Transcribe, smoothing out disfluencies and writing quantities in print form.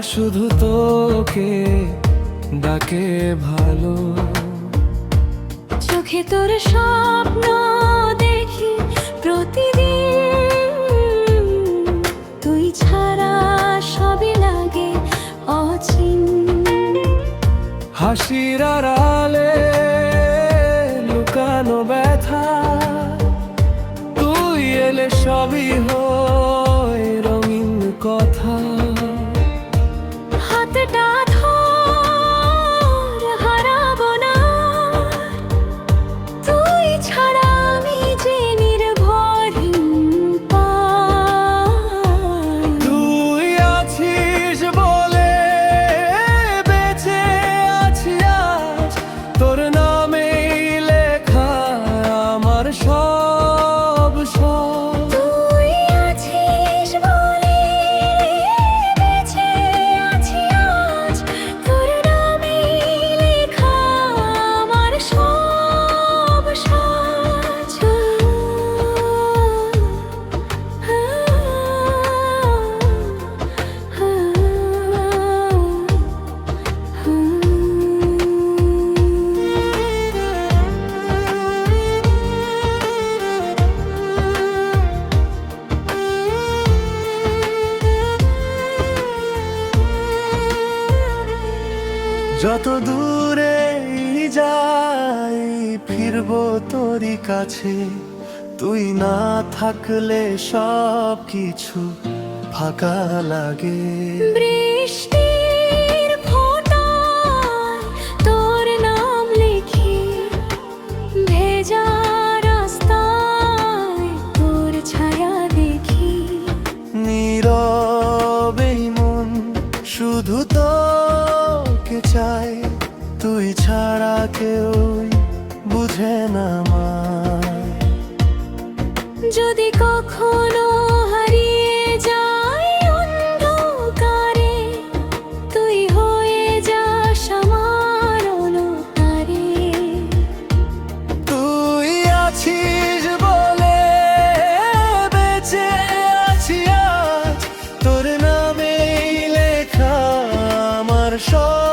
শুধু তোকে ডাকে ভালো। চোখে তোর স্বপ্ন দেখি প্রতিদিন, তুই ছাড়া সবই লাগে অচিন। হাসির আড়ালে লুকানো ব্যথা, তুই এলে সবই হয় রঙিন কথা। হাতটা ধর হারাবো না, তুই ছাড়া আমি যে নির্ভরহীন পাই। তুই আছিস বলে বেঁচে আছি আজ, তোর নামেই লেখা আমার সব সব। তুই আছিস বলে বেঁচে আছি আজ, তোর নামেই লেখা আমার সব সব। যত দূরে যাই ফিরবো তোরই কাছে, তুই না থাকলে সব কিছু ফাঁকা লাগে। বৃষ্টির ফোঁটায় তোর নাম লিখি, ভেজা রাস্তায় তোর ছায়া দেখি। নীরবেই মন শুধু তোকে চাই, তুই ছাড়া কেউ বুঝে না আমায়। যদি কখনো হারিয়ে যাই অন্ধকারে, তুই হয়ে যাস আমার অনুতারে। তুই আছিস বলে বেঁচে আছি আজ, তোর নামেই লেখা আমার সব